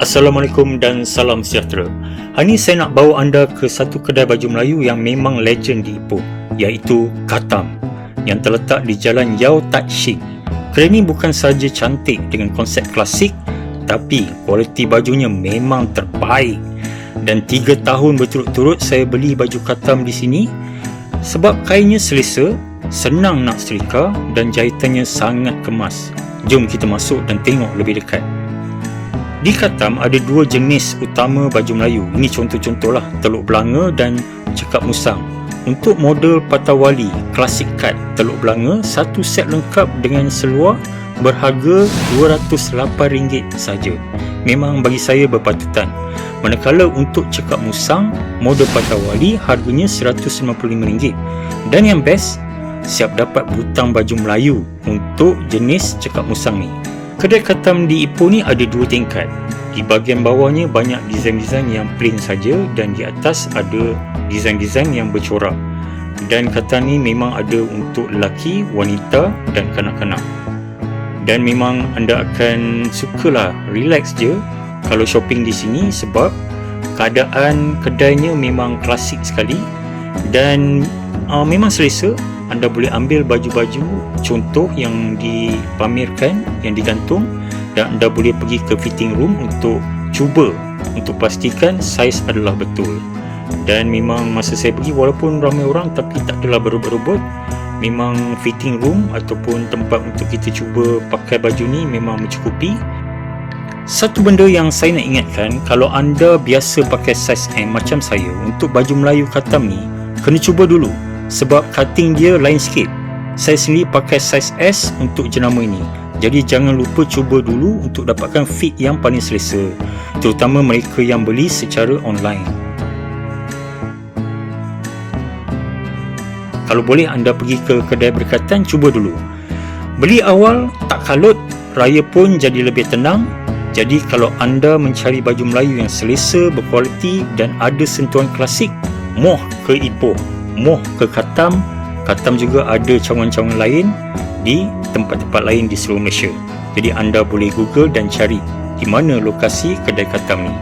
Assalamualaikum dan salam sejahtera. Hari ini saya nak bawa anda ke satu kedai baju Melayu yang memang legend di Ipoh, iaitu Khatam, yang terletak di Jalan Yau Tat Shing. Kedai ini bukan sahaja cantik dengan konsep klasik, tapi kualiti bajunya memang terbaik. Dan 3 tahun berturut-turut saya beli baju Khatam di sini sebab kainnya selesa, senang nak setrika dan jahitannya sangat kemas. Jom kita masuk dan tengok lebih dekat. Di Khatam ada 2 jenis utama baju Melayu. Ini contoh-contoh lah, teluk belanga dan cekap musang. Untuk model patawali klasik cut teluk belanga, satu set lengkap dengan seluar berharga RM208 saja. Memang bagi saya berpatutan. Manakala untuk cekap musang, model patawali harganya RM155. Dan yang best, siap dapat butang baju Melayu untuk jenis cekap musang ni. Kedai Khatam di Ipoh ni ada 2 tingkat. Di bahagian bawahnya banyak desain-desain yang plain saja dan di atas ada desain-desain yang bercorak. Dan Khatam ni memang ada untuk lelaki, wanita dan kanak-kanak. Dan memang anda akan sukalah, relax je kalau shopping di sini sebab keadaan kedainya memang klasik sekali dan memang selesa. Anda boleh ambil baju-baju contoh yang dipamerkan, yang digantung, dan anda boleh pergi ke fitting room untuk cuba, untuk pastikan saiz adalah betul. Dan memang masa saya pergi, walaupun ramai orang tapi tak adalah berebut-rebut. Memang fitting room ataupun tempat untuk kita cuba pakai baju ni memang mencukupi. Satu benda yang saya nak ingatkan, kalau anda biasa pakai saiz M macam saya, untuk baju Melayu Khatam ni kena cuba dulu sebab cutting dia lain sikit. Saya sendiri pakai saiz S untuk jenama ini, jadi jangan lupa cuba dulu untuk dapatkan fit yang paling selesa, terutama mereka yang beli secara online. Kalau boleh anda pergi ke kedai berdekatan, cuba dulu. Beli awal tak kalut, raya pun jadi lebih tenang. Jadi kalau anda mencari baju Melayu yang selesa, berkualiti dan ada sentuhan klasik, moh ke Ipoh, moh ke Khatam. Khatam juga ada cawangan-cawangan lain di tempat-tempat lain di seluruh Malaysia. Jadi anda boleh Google dan cari di mana lokasi kedai Khatam ni.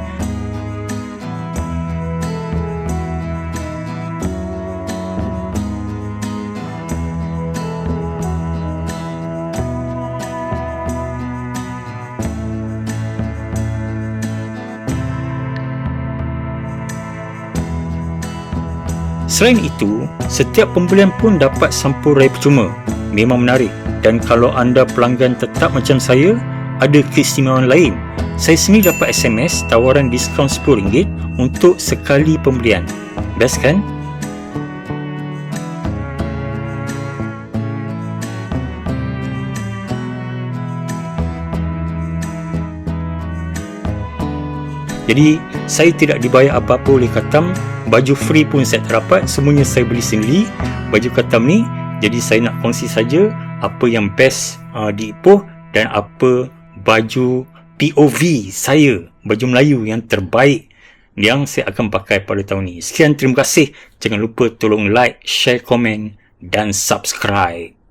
Selain itu, setiap pembelian pun dapat sampul raya percuma. Memang menarik. Dan kalau anda pelanggan tetap macam saya, ada keistimewaan lain. Saya sendiri dapat SMS tawaran diskaun RM10 untuk sekali pembelian. Best kan? Jadi saya tidak dibayar apa-apa oleh Khatam. Baju free pun saya tak dapat, semuanya saya beli sendiri baju Khatam ni. Jadi saya nak kongsi saja apa yang best di Ipoh dan apa baju POV saya, baju Melayu yang terbaik yang saya akan pakai pada tahun ni. Sekian, terima kasih. Jangan lupa tolong like, share, komen dan subscribe.